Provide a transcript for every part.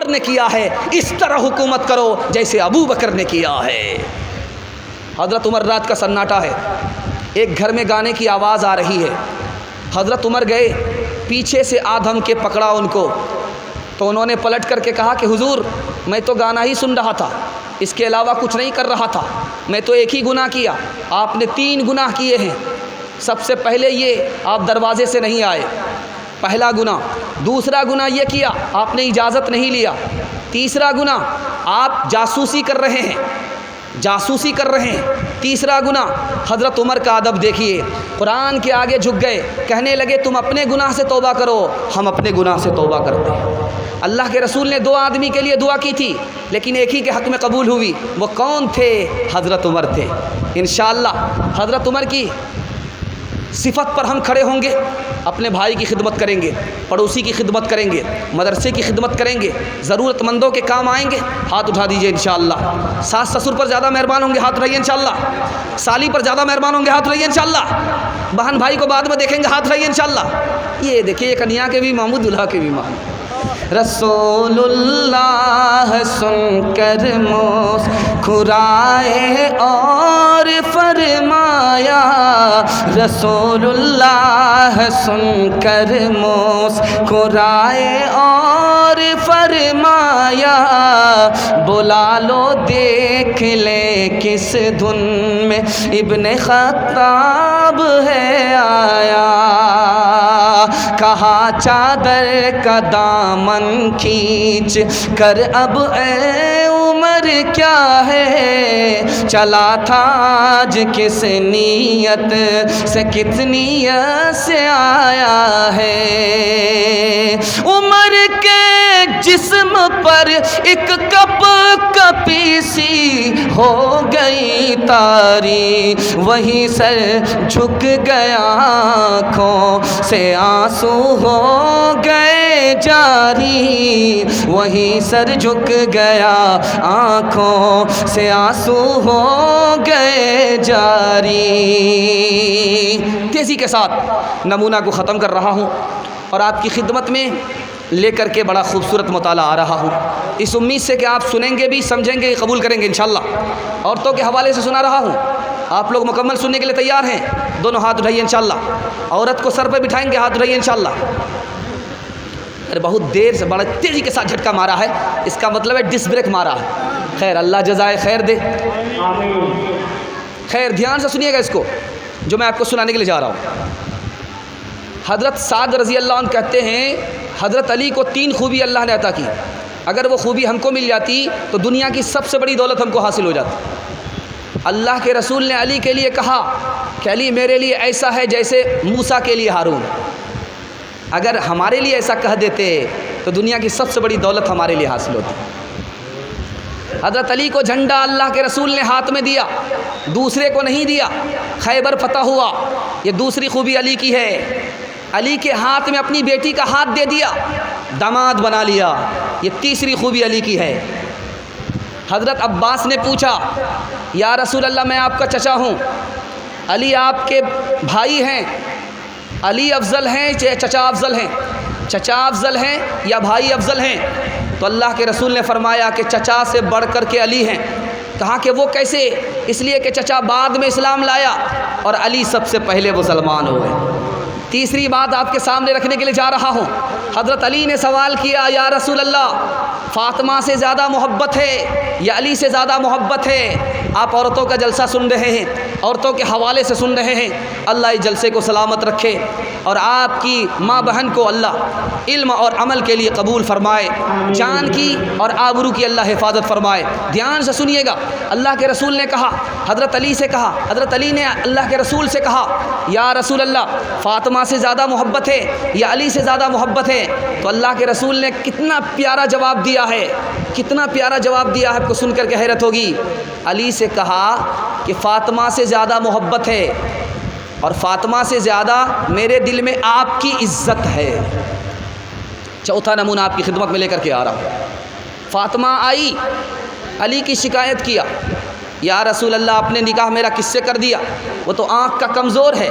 عمر نے کیا ہے، اس طرح حکومت کرو جیسے ابو بکر نے کیا ہے۔ حضرت عمر رات کا سناٹا ہے، ایک گھر میں گانے کی آواز آ رہی ہے۔ حضرت عمر گئے، پیچھے سے آدھم کے پکڑا ان کو، تو انہوں نے پلٹ کر کے کہا کہ حضور میں تو گانا ہی سن رہا تھا، اس کے علاوہ کچھ نہیں کر رہا تھا، میں تو ایک ہی گناہ کیا، آپ نے 3 گناہ کیے ہیں۔ سب سے پہلے یہ آپ دروازے سے نہیں آئے، پہلا گناہ۔ دوسرا گناہ یہ کیا آپ نے اجازت نہیں لیا۔ تیسرا گناہ آپ جاسوسی کر رہے ہیں، جاسوسی کر رہے ہیں۔ تیسرا گناہ۔ حضرت عمر کا ادب دیکھیے، قرآن کے آگے جھک گئے، کہنے لگے تم اپنے گناہ سے توبہ کرو، ہم اپنے گناہ سے توبہ کرتے ہیں۔ اللہ کے رسول نے 2 آدمی کے لیے دعا کی تھی، لیکن ایک ہی کے حق میں قبول ہوئی۔ وہ کون تھے؟ حضرت عمر تھے۔ انشاءاللہ حضرت عمر کی صفت پر ہم کھڑے ہوں گے، اپنے بھائی کی خدمت کریں گے، پڑوسی کی خدمت کریں گے، مدرسے کی خدمت کریں گے، ضرورت مندوں کے کام آئیں گے، ہاتھ اٹھا دیجئے انشاءاللہ۔ ساس سسر پر زیادہ مہربان ہوں گے، ہاتھ اٹھائیے انشاءاللہ۔ سالی پر زیادہ مہربان ہوں گے، ہاتھ اٹھائیے انشاءاللہ۔ بہن بھائی کو بعد میں دیکھیں گے، ہاتھ اٹھائیے انشاءاللہ۔ یہ دیکھیے، یہ کنیا کے بھی ماموں، دلہا کے بھی ماموں۔ رسول اللہ سن کر مسکرائے اور فرمایا، رسول اللہ سن کر مسکرائے اور فرمایا، بلا لو دیکھ لے کس دھن میں ابن خطاب ہے آیا، کہا چادر کا دامن کھینچ کر اب اے عمر کیا ہے، چلا تھا آج کس نیت سے کتنی نیت سے آیا ہے، عمر کے جسم پر ایک کپ کپی سی ہو گئی تاری، وہی سر جھک گیا، آنکھوں سے آنسو ہو گئے جاری، وہی سر جھک گیا، آنکھوں سے آنسو ہو گئے جاری۔ تیزی کے ساتھ نمونہ کو ختم کر رہا ہوں اور آپ کی خدمت میں لے کر کے بڑا خوبصورت مطالعہ آ رہا ہوں، اس امید سے کہ آپ سنیں گے بھی، سمجھیں گے، قبول کریں گے انشاءاللہ۔ عورتوں کے حوالے سے سنا رہا ہوں، آپ لوگ مکمل سننے کے لیے تیار ہیں؟ دونوں ہاتھ اٹھائیے انشاءاللہ۔ عورت کو سر پہ بٹھائیں گے، ہاتھ اٹھائیے انشاءاللہ۔ ارے بہت دیر سے بڑا تیزی کے ساتھ جھٹکا مارا ہے، اس کا مطلب ہے ڈس بریک مارا ہے۔ خیر، اللہ جزائے خیر دے۔ خیر، دھیان سے سنیے گا اس کو جو میں آپ کو سنانے کے لیے جا رہا ہوں۔ حضرت سعد رضی اللہ عنہ کہتے ہیں حضرت علی کو 3 خوبی اللہ نے عطا کی، اگر وہ خوبی ہم کو مل جاتی تو دنیا کی سب سے بڑی دولت ہم کو حاصل ہو جاتی۔ اللہ کے رسول نے علی کے لیے کہا کہ علی میرے لیے ایسا ہے جیسے موسیٰ کے لیے ہارون، اگر ہمارے لیے ایسا کہہ دیتے تو دنیا کی سب سے بڑی دولت ہمارے لیے حاصل ہوتی۔ حضرت علی کو جھنڈا اللہ کے رسول نے ہاتھ میں دیا، دوسرے کو نہیں دیا۔ خیبر فتح ہوا، یہ دوسری خوبی علی کی ہے۔ علی کے ہاتھ میں اپنی بیٹی کا ہاتھ دے دیا، داماد بنا لیا، یہ تیسری خوبی علی کی ہے۔ حضرت عباس نے پوچھا یا رسول اللہ میں آپ کا چچا ہوں، علی آپ کے بھائی ہیں، علی افضل ہیں یا چچا افضل ہیں؟ چچا افضل ہیں یا بھائی افضل ہیں؟ تو اللہ کے رسول نے فرمایا کہ چچا سے بڑھ کر کے علی ہیں۔ کہا کہ وہ کیسے؟ اس لیے کہ چچا بعد میں اسلام لایا اور علی سب سے پہلے مسلمان ہوئے۔ تیسری بات آپ کے سامنے رکھنے کے لیے جا رہا ہوں۔ حضرت علی نے سوال کیا یا رسول اللہ فاطمہ سے زیادہ محبت ہے یا علی سے زیادہ محبت ہے؟ آپ عورتوں کا جلسہ سن رہے ہیں، عورتوں کے حوالے سے سن رہے ہیں، اللہ اس جلسے کو سلامت رکھے اور آپ کی ماں بہن کو اللہ علم اور عمل کے لیے قبول فرمائے، جان کی اور آبرو کی اللہ حفاظت فرمائے۔ دھیان سے سنیے گا، اللہ کے رسول نے کہا، حضرت علی سے کہا، حضرت علی نے اللہ کے رسول سے کہا یا رسول اللہ فاطمہ سے زیادہ محبت ہے یا علی سے زیادہ محبت ہے؟ تو اللہ کے رسول نے کتنا پیارا جواب دیا ہے، کتنا پیارا جواب دیا ہے، آپ کو سن کر کے حیرت ہوگی۔ علی سے کہا کہ فاطمہ سے زیادہ محبت ہے اور فاطمہ سے زیادہ میرے دل میں آپ کی عزت ہے۔ چوتھا نمونہ آپ کی خدمت میں لے کر کے آ رہا ہوں۔ فاطمہ آئی، علی کی شکایت کیا، یا رسول اللہ آپ نے نکاح میرا کس سے کر دیا؟ وہ تو آنکھ کا کمزور ہے۔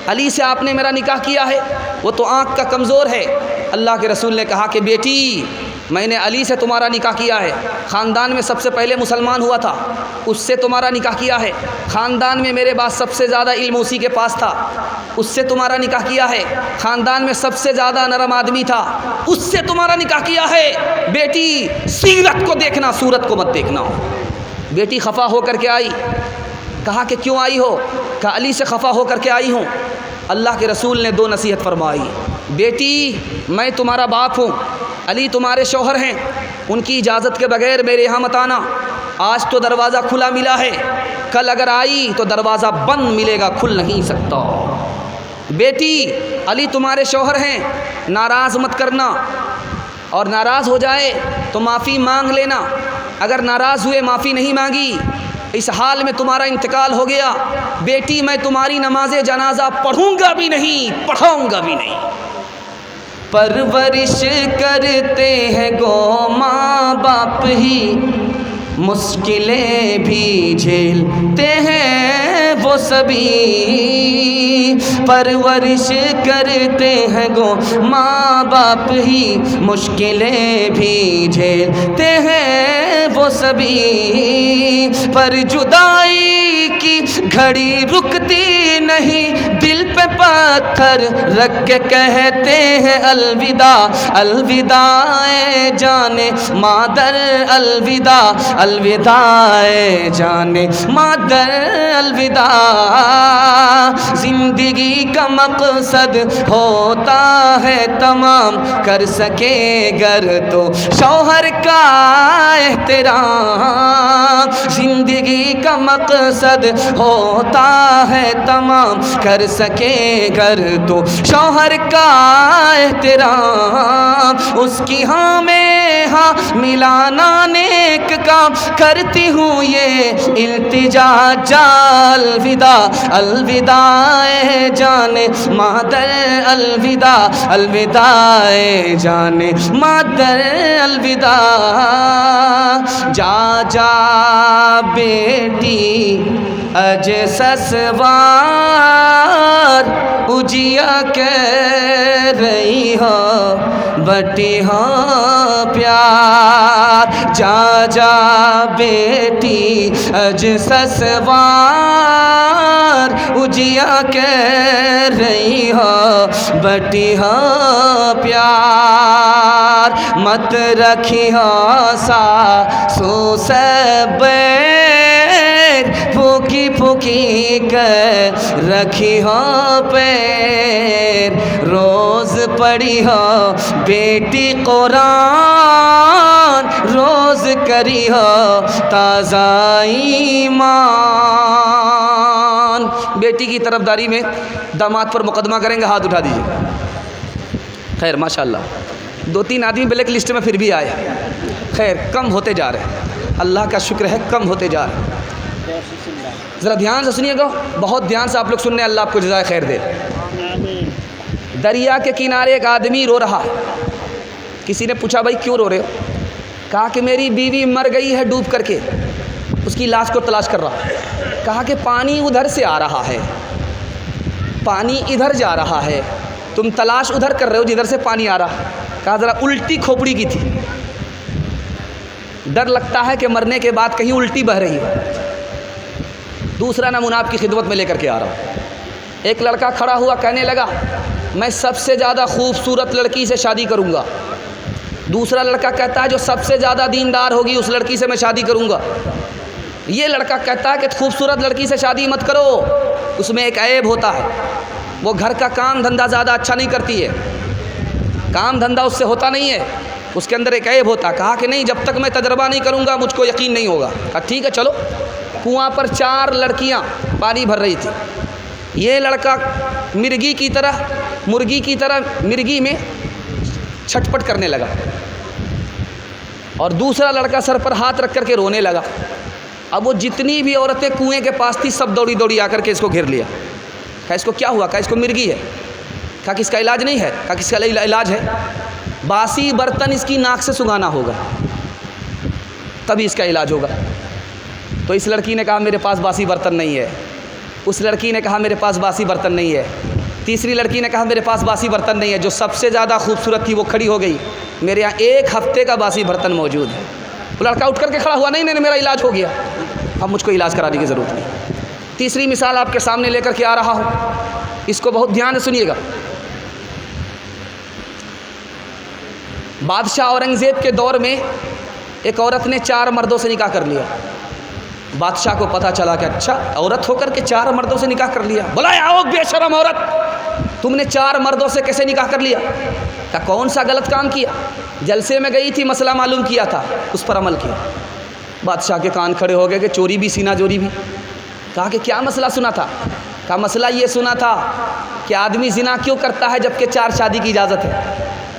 علی سے آپ نے میرا نکاح کیا ہے، وہ تو آنکھ کا کمزور ہے۔ اللہ کے رسول نے کہا کہ بیٹی میں نے علی سے تمہارا نکاح کیا ہے، خاندان میں سب سے پہلے مسلمان ہوا تھا، اس سے تمہارا نکاح کیا ہے، خاندان میں میرے بعد سب سے زیادہ علم اسی کے پاس تھا، اس سے تمہارا نکاح کیا ہے، خاندان میں سب سے زیادہ نرم آدمی تھا، اس سے تمہارا نکاح کیا ہے۔ بیٹی سیرت کو دیکھنا، صورت کو مت دیکھنا۔ بیٹی خفا ہو کر کے آئی، کہا کہ کیوں آئی ہو؟ کہا علی سے خفا ہو کر کے آئی ہوں۔ اللہ کے رسول نے 2 نصیحت فرمائی، بیٹی میں تمہارا باپ ہوں، علی تمہارے شوہر ہیں، ان کی اجازت کے بغیر میرے یہاں مت آنا۔ آج تو دروازہ کھلا ملا ہے، کل اگر آئی تو دروازہ بند ملے گا، کھل نہیں سکتا۔ بیٹی علی تمہارے شوہر ہیں، ناراض مت کرنا، اور ناراض ہو جائے تو معافی مانگ لینا۔ اگر ناراض ہوئے معافی نہیں مانگی، اس حال میں تمہارا انتقال ہو گیا، بیٹی میں تمہاری نماز جنازہ پڑھوں گا بھی نہیں، پڑھاؤں گا بھی نہیں۔ پرورش کرتے ہیں گو ماں باپ ہی، مشکلیں بھی جھیلتے ہیں وہ سبھی۔ پرورش کرتے ہیں گو ماں باپ ہی، مشکلیں بھی جھیلتے ہیں وہ سبھی۔ پر جدائی کی گھڑی رکتی نہیں، دل پہ پتھر رکھ کے کہتے ہیں الوداع، الوداع جانے مادر، الوداع، الوداع جانے مادر، الوداع۔ زندگی کا مقصد ہوتا ہے تمام، کر سکے گر تو شوہر کا احترام۔ زندگی کا مقصد ہوتا ہے تمام، کر سکے گر تو شوہر کا احترام۔ اس کی ہاں میں ہاں ملانا نیک کام، کرتی ہوں یہ التجا جا الوداع، الوداع جانے مادر، الوداع، الوداع جانے مادر، الوداع۔ جا جا بیٹی اج سسوار، اجیا کہہ رہی ہو بٹی ہو پیار۔ جا جا بیٹی اج سسوار، اجیا کہہ رہی ہو بٹی ہو پیار۔ مت رکھی ہو ساسو سے بیر، پھوکی پھوکی کر رکھی ہو پیر۔ روز پڑھی ہو بیٹی قرآن، روز کری ہو تازہ ایمان۔ بیٹی کی طرفداری میں داماد پر مقدمہ کریں گے، ہاتھ اٹھا دیجیے۔ خیر ماشاءاللہ 2-3 آدمی بلیک لسٹ میں پھر بھی آئے، خیر کم ہوتے جا رہے ہیں، اللہ کا شکر ہے کم ہوتے جا رہے ہیں۔ ذرا دھیان سے سنیے گا، بہت دھیان سے آپ لوگ سننے، اللہ آپ کو جزائے خیر دے۔ دریا کے کنارے ایک آدمی رو رہا، کسی نے پوچھا بھائی کیوں رو رہے ہو؟ کہا کہ میری بیوی مر گئی ہے ڈوب کر کے، اس کی لاش کو تلاش کر رہا۔ کہا کہ پانی ادھر سے آ رہا ہے، پانی ادھر جا رہا ہے، تم تلاش ادھر کر رہے ہو جدھر سے پانی آ رہا۔ کہا ذرا الٹی کھوپڑی کی تھی، ڈر لگتا ہے کہ مرنے کے بعد کہیں الٹی بہ رہی ہو۔ دوسرا نمونہ آپ کی خدمت میں لے کر کے آ رہا ہوں۔ ایک لڑکا کھڑا ہوا، کہنے لگا میں سب سے زیادہ خوبصورت لڑکی سے شادی کروں گا۔ دوسرا لڑکا کہتا ہے جو سب سے زیادہ دیندار ہوگی اس لڑکی سے میں شادی کروں گا۔ یہ لڑکا کہتا ہے کہ خوبصورت لڑکی سے شادی مت کرو، اس میں ایک عیب ہوتا ہے، وہ گھر کا کام دھندا زیادہ اچھا نہیں کرتی ہے، کام دھندا اس سے ہوتا نہیں ہے، اس کے اندر ایک عیب ہوتا ہے۔ کہا کہ نہیں، جب تک میں تجربہ نہیں کروں گا مجھ کو یقین نہیں ہوگا۔ کہا ٹھیک ہے چلو۔ کنواں پر 4 لڑکیاں پانی بھر رہی تھی، یہ لڑکا مرغی کی طرح مرغی میں چھٹپٹ کرنے لگا، اور دوسرا لڑکا سر پر ہاتھ رکھ کر کے رونے لگا۔ اب وہ جتنی بھی عورتیں کنویں کے پاس تھی سب دوڑی دوڑی آ کر کے اس کو گھیر لیا۔ کہا اس کو کیا ہوا؟ کہا اس کو مرغی ہے۔ کہا کہ اس کا علاج نہیں ہے؟ کہا کہ اس کا علاج ہے، باسی برتن اس کی ناک سے سنگھانا ہوگا تبھی اس کا علاج ہوگا۔ تو اس لڑکی نے کہا میرے پاس باسی برتن نہیں ہے، اس لڑکی نے کہا میرے پاس باسی برتن نہیں ہے۔ تیسری لڑکی نے کہا میرے پاس باسی برتن نہیں ہے. جو سب سے زیادہ خوبصورت تھی وہ کھڑی ہو گئی, میرے یہاں 1 ہفتے کا باسی برتن موجود ہے. وہ لڑکا اٹھ کر کے کھڑا ہوا, نہیں نہیں میرا علاج ہو گیا, اب مجھ کو علاج کرانے کی ضرورت نہیں. تیسری مثال آپ کے سامنے لے کر کے آ رہا ہوں, اس کو بہت دھیان سے سنیے گا. بادشاہ اورنگزیب کے دور میں ایک عورت نے 4 مردوں سے نکاح کر لیا. بادشاہ کو پتہ چلا کہ اچھا عورت ہو کر کے 4 مردوں سے نکاح کر لیا. بولا آؤ بے شرم عورت, تم نے 4 مردوں سے کیسے نکاح کر لیا؟ کہ کون سا غلط کام کیا؟ جلسے میں گئی تھی, مسئلہ معلوم کیا تھا, اس پر عمل کیا. بادشاہ کے کان کھڑے ہو گئے کہ چوری بھی سینہ چوری بھی. کہا کہ کیا مسئلہ سنا تھا؟ کہا مسئلہ یہ سنا تھا کہ آدمی زنا کیوں کرتا ہے جبکہ 4 شادی کی اجازت ہے.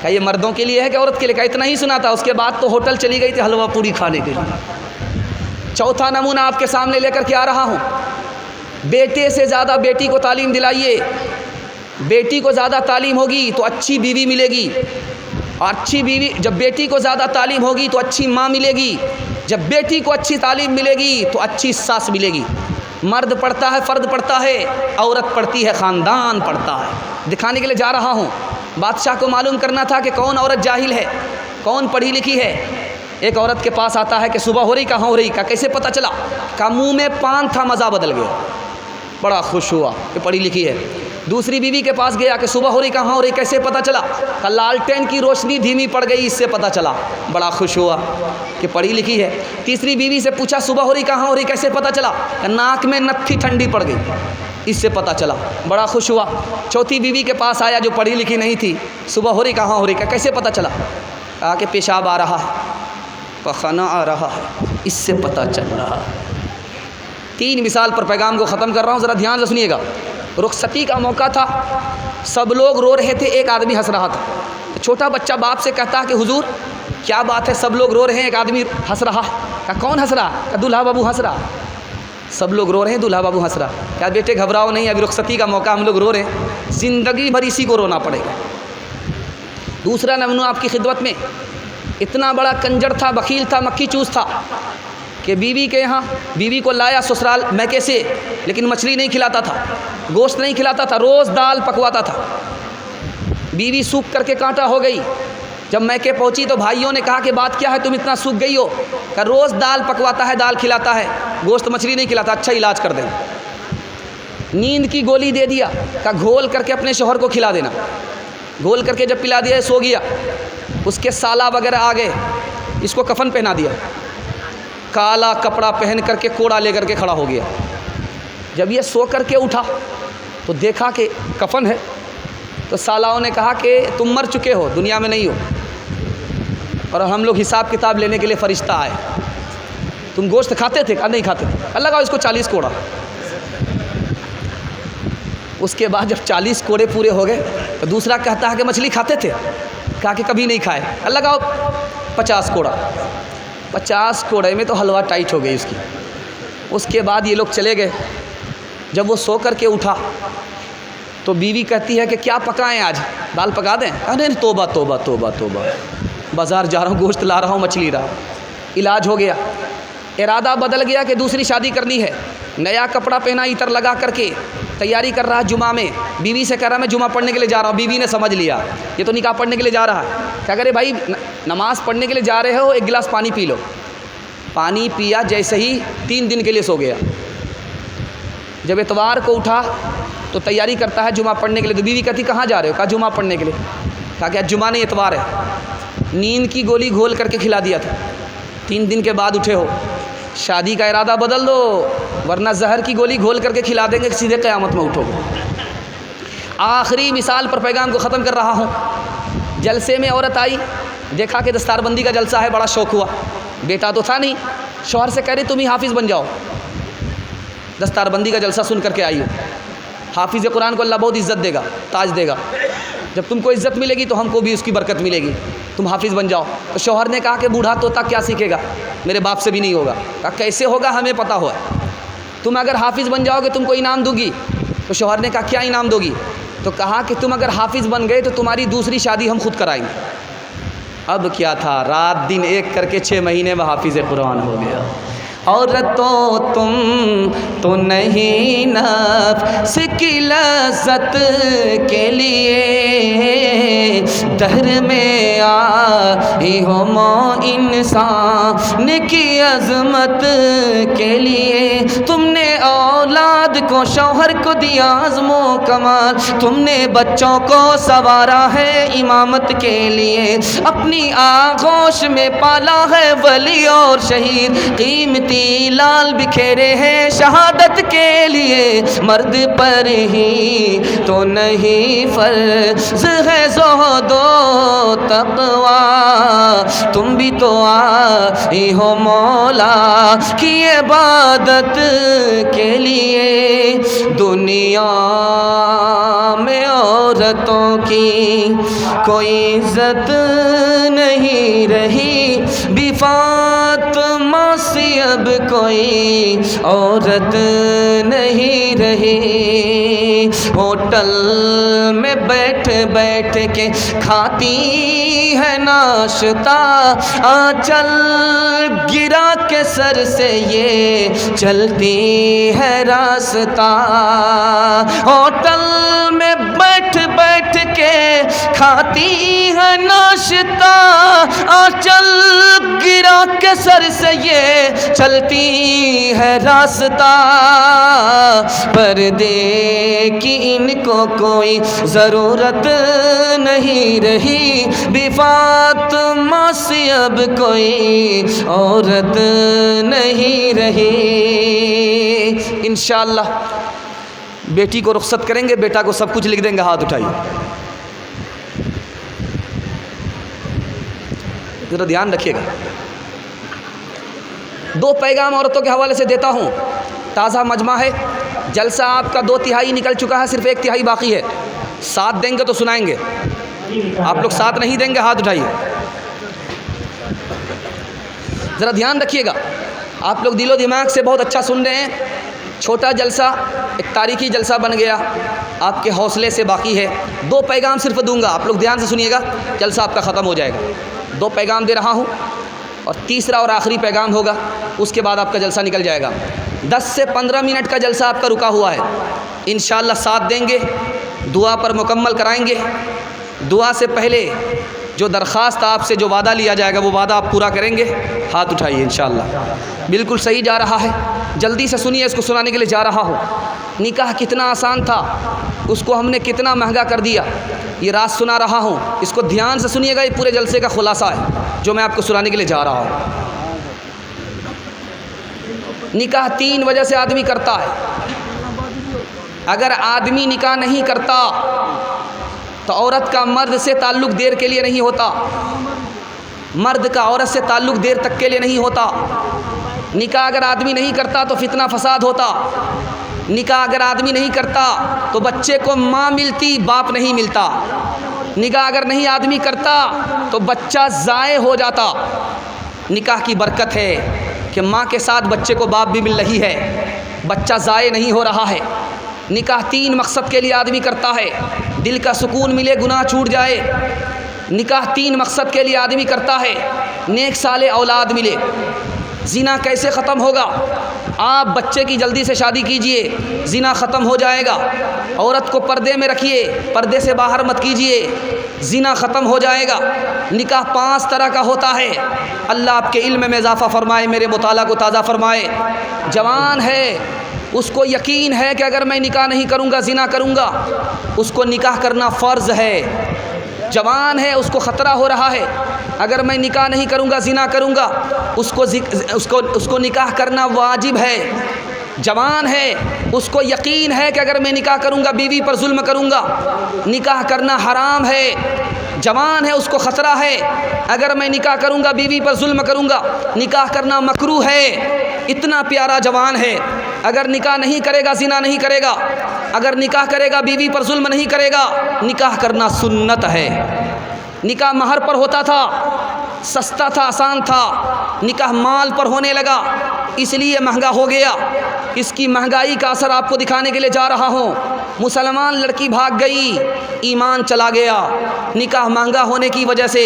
کہا یہ مردوں کے لیے ہے کہ عورت کے لیے؟ کہا اتنا ہی سنا تھا. اس کے بعد تو ہوٹل چلی گئی تھی حلوہ پوری کھانے کے لیے. چوتھا نمونہ آپ کے سامنے لے کر کے آ رہا ہوں. بیٹے سے زیادہ بیٹی کو تعلیم دلائیے. بیٹی کو زیادہ تعلیم ہوگی تو اچھی بیوی ملے گی, اور اچھی بیوی, جب بیٹی کو زیادہ تعلیم ہوگی تو اچھی ماں ملے گی. جب بیٹی کو اچھی تعلیم ملے گی تو اچھی ساس ملے گی. مرد پڑھتا ہے فرد پڑھتا ہے, عورت پڑھتی ہے خاندان پڑھتا ہے. دکھانے کے لیے جا رہا ہوں. بادشاہ کو معلوم کرنا تھا کہ کون عورت جاہل ہے, کون پڑھی لکھی ہے. ایک عورت کے پاس آتا ہے کہ صبح ہو رہی, کہاں ہو رہی؟ کا کیسے پتہ چلا؟ کا منہ میں پان تھا, مزہ بدل گیا. بڑا خوش ہوا کہ پڑھی لکھی ہے. دوسری بیوی کے پاس گیا کہ صبح ہو رہی, کہاں ہو رہی؟ کیسے پتہ چلا؟ کہ لالٹین کی روشنی دھیمی پڑ گئی, اس سے پتہ چلا. بڑا خوش ہوا کہ پڑھی لکھی ہے. تیسری بیوی سے پوچھا صبح ہو رہی, کہاں ہو رہی؟ کیسے پتہ چلا؟ کہ ناک میں نتھی ٹھنڈی پڑ گئی, اس سے پتہ چلا. بڑا خوش ہوا. چوتھی بیوی کے پاس آیا جو پڑھی لکھی نہیں تھی, صبح ہو رہی, کہاں ہو رہی؟ کہ کیسے پتہ چلا؟ کہا کہ پیشاب آ رہا ہے, پخانہ آ رہا ہے, اس سے پتہ چل رہا. 3 مثال پر پیغام کو ختم کر رہا ہوں, ذرا دھیان سے سنیے گا. رخصتی کا موقع تھا, سب لوگ رو رہے تھے, ایک آدمی ہنس رہا تھا. چھوٹا بچہ باپ سے کہتا کہ حضور کیا بات ہے, سب لوگ رو رہے ہیں, ایک آدمی ہنس رہا. کہ کون ہنس رہا؟ کہ دولہا بابو ہنس رہا. سب لوگ رو رہے ہیں, دولہا بابو ہنس رہا. کیا بیٹے گھبراؤ نہیں, ابھی رخصتی کا موقع, ہم لوگ رو رہے ہیں, زندگی بھر اسی کو رونا پڑے گا. دوسرا نمونہ آپ کی خدمت میں. اتنا بڑا کنجر تھا, بخیل تھا, مکھی چوس تھا کہ بیوی کے یہاں بیوی کو لایا سسرال میکے سے, لیکن مچھلی نہیں کھلاتا تھا, گوشت نہیں کھلاتا تھا, روز دال پکواتا تھا. بیوی سوکھ کر کے کانٹا ہو گئی. جب میکے پہنچی تو بھائیوں نے کہا کہ بات کیا ہے, تم اتنا سوکھ گئی ہو؟ کہ روز دال پکواتا ہے, دال کھلاتا ہے, گوشت مچھلی نہیں کھلاتا. اچھا علاج کر دیں. نیند کی گولی دے دیا, کہ گھول کر کے اپنے شوہر کو کھلا دینا. گھول کر کے جب پلا دیا, سو گیا. اس کے سالہ وغیرہ آ گئے, اس کو کفن پہنا دیا. کالا کپڑا پہن کر کے کوڑا لے کر کے کھڑا ہو گیا. جب یہ سو کر کے اٹھا تو دیکھا کہ کفن ہے. تو سالاؤں نے کہا کہ تم مر چکے ہو, دنیا میں نہیں ہو, اور ہم لوگ حساب کتاب لینے کے لیے فرشتہ آئے. تم گوشت کھاتے تھے؟ کہا نہیں کھاتے تھے. اللہ کا اس کو 40 کوڑا. اس کے بعد جب 40 کوڑے پورے ہو گئے تو دوسرا کہتا ہے کہ مچھلی کھاتے تھے؟ کہا کہ کبھی نہیں کھائے. اللہ کا 50 کوڑا. 50 کوڑے میں تو حلوہ ٹائٹ ہو گئی اس کی. اس کے بعد یہ لوگ چلے گئے. جب وہ سو کر کے اٹھا تو بیوی کہتی ہے کہ کیا پکائیں آج, دال پکا دیں؟ نہیں, توبہ توبہ توبہ توبہ, بازار جا رہا ہوں, گوشت لا رہا ہوں, مچھلی رہا. علاج ہو گیا. ارادہ بدل گیا کہ دوسری شادی کرنی ہے. نیا کپڑا پہنا, عطر لگا کر کے تیاری کر رہا جمعہ میں. بیوی سے کہہ رہا میں جمعہ پڑھنے کے لیے جا رہا ہوں. بیوی نے سمجھ لیا یہ تو نکاح پڑھنے کے لیے جا رہا ہے. کیا کرے بھائی, نماز پڑھنے کے لیے جا رہے ہو, ایک گلاس پانی پی لو. پانی پیا, جیسے ہی 3 دن کے لیے سو گیا. جب اتوار کو اٹھا تو تیاری کرتا ہے جمعہ پڑھنے کے لیے. تو بیوی کہتی کہاں جا رہے ہو؟ کہا جمعہ پڑھنے کے لیے. کہا کہ جمعہ نہیں, اتوار ہے. نیند کی گولی گھول کر کے کھلا دیا تھا. 3 دن کے بعد اٹھے ہو, شادی کا ارادہ بدل دو, ورنہ زہر کی گولی گھول کر کے کھلا دیں گے, سیدھے قیامت میں اٹھو گے. آخری مثال پر پیغام کو ختم کر رہا ہوں. جلسے میں عورت آئی, دیکھا کہ دستار بندی کا جلسہ ہے, بڑا شوق ہوا. بیٹا تو تھا نہیں, شوہر سے کہہ رہی تم ہی حافظ بن جاؤ. دستار بندی کا جلسہ سن کر کے آئی ہو. حافظ قرآن کو اللہ بہت عزت دے گا, تاج دے گا. جب تم کو عزت ملے گی تو ہم کو بھی اس کی برکت ملے گی. تم حافظ بن جاؤ. تو شوہر نے کہا کہ بوڑھا طوطا کیا سیکھے گا, میرے باپ سے بھی نہیں ہوگا. کہا کیسے ہوگا, ہمیں پتہ ہوا ہے. تم اگر حافظ بن جاؤ گے تم کو انعام دوں گی. تو شوہر نے کہا کیا انعام دو گی؟ تو کہا کہ تم اگر حافظ بن گئے تو تمہاری دوسری شادی ہم خود کرائیں گے. اب کیا تھا, رات دن ایک کر کے 6 مہینے میں حافظ قرآن ہو گیا. عورتوں تم تو نہیں نفس کی لذت کے لیے دہر میں آئی ہو مو انسان کی عظمت کے لیے تم نے اولاد کو شوہر کو دیا عزم و کمال تم نے بچوں کو سنوارا ہے امامت کے لیے اپنی آغوش میں پالا ہے ولی اور شہید قیمتی لال بکھیرے ہیں شہادت کے لیے مرد پر ہی تو نہیں فرض ہے زہد و تقوی تم بھی تو آئی ہو مولا کی عبادت کے لیے دنیا میں عورتوں کی کوئی عزت نہیں رہی بی فاطمہ سے اب کوئی عورت نہیں رہی ہوٹل میں بیٹھ بیٹھ کے کھاتی ہے ناشتہ آنچل گرا کے سر سے یہ چلتی ہے راستہ ہوٹل میں بیٹھ بیٹھ کے کھاتی ہے ناشتہ آنچل گرا کے سر سے یہ چلتی ہے راستہ پردے کی ان کو کوئی ضرورت نہیں رہی بی فاطمہ سے اب کوئی عورت نہیں رہی انشاءاللہ بیٹی کو رخصت کریں گے بیٹا کو سب کچھ لکھ دیں گے ہاتھ اٹھائیے ذرا دھیان رکھیے گا دو پیغام عورتوں کے حوالے سے دیتا ہوں تازہ مجمع ہے جلسہ آپ کا 2/3 نکل چکا ہے صرف 1/3 باقی ہے ساتھ دیں گے تو سنائیں گے آپ لوگ ساتھ نہیں دیں گے ہاتھ اٹھائیے ذرا دھیان رکھیے گا آپ لوگ دل و دماغ سے بہت اچھا سن رہے ہیں چھوٹا جلسہ ایک تاریخی جلسہ بن گیا آپ کے حوصلے سے باقی ہے 2 پیغام صرف دوں گا آپ لوگ دھیان سے سنیے گا جلسہ آپ کا ختم ہو جائے گا 2 پیغام دے رہا ہوں اور تیسرا اور آخری پیغام ہوگا اس کے بعد آپ کا جلسہ نکل جائے گا 10 سے 15 منٹ کا جلسہ آپ کا رکا ہوا ہے انشاءاللہ ساتھ دیں گے دعا پر مکمل کرائیں گے دعا سے پہلے جو درخواست آپ سے جو وعدہ لیا جائے گا وہ وعدہ آپ پورا کریں گے ہاتھ اٹھائیے انشاءاللہ بالکل صحیح جا رہا ہے جلدی سے سنیے اس کو سنانے کے لیے جا رہا ہوں نکاح کتنا آسان تھا اس کو ہم نے کتنا مہنگا کر دیا یہ راز سنا رہا ہوں اس کو دھیان سے سنیے گا یہ پورے جلسے کا خلاصہ ہے جو میں آپ کو سنانے کے لیے جا رہا ہوں نکاح 3 وجہ سے آدمی کرتا ہے اگر آدمی نکاح نہیں کرتا تو عورت کا مرد سے تعلق دیر کے لیے نہیں ہوتا مرد کا عورت سے تعلق دیر تک کے لیے نہیں ہوتا نکاح اگر آدمی نہیں کرتا تو فتنہ فساد ہوتا نکاح اگر آدمی نہیں کرتا تو بچے کو ماں ملتی باپ نہیں ملتا نکاح اگر نہیں آدمی کرتا تو بچہ ضائع ہو جاتا نکاح کی برکت ہے کہ ماں کے ساتھ بچے کو باپ بھی مل رہی ہے بچہ ضائع نہیں ہو رہا ہے نکاح 3 مقصد کے لیے آدمی کرتا ہے دل کا سکون ملے گناہ چھوٹ جائے نکاح 3 مقصد کے لیے آدمی کرتا ہے نیک صالح اولاد ملے زنا کیسے ختم ہوگا آپ بچے کی جلدی سے شادی کیجئے زنا ختم ہو جائے گا عورت کو پردے میں رکھیے پردے سے باہر مت کیجئے زنا ختم ہو جائے گا نکاح 5 طرح کا ہوتا ہے اللہ آپ کے علم میں اضافہ فرمائے میرے مطالعہ کو تازہ فرمائے جوان ہے اس کو یقین ہے کہ اگر میں نکاح نہیں کروں گا زنا کروں گا اس کو نکاح کرنا فرض ہے جوان ہے اس کو خطرہ ہو رہا ہے اگر میں نکاح نہیں کروں گا زنا کروں گا اس کو نکاح کرنا واجب ہے جوان ہے اس کو یقین ہے کہ اگر میں نکاح کروں گا بیوی پر ظلم کروں گا نکاح کرنا حرام ہے جوان ہے اس کو خطرہ ہے اگر میں نکاح کروں گا بیوی پر ظلم کروں گا نکاح کرنا مکروہ ہے اتنا پیارا جوان ہے اگر نکاح نہیں کرے گا زنا نہیں کرے گا اگر نکاح کرے گا بیوی پر ظلم نہیں کرے گا نکاح کرنا سنت ہے نکاح مہر پر ہوتا تھا سستا تھا آسان تھا نکاح مال پر ہونے لگا اس لیے مہنگا ہو گیا اس کی مہنگائی کا اثر آپ کو دکھانے کے لیے جا رہا ہوں مسلمان لڑکی بھاگ گئی ایمان چلا گیا نکاح مہنگا ہونے کی وجہ سے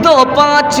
2-5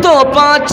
2-5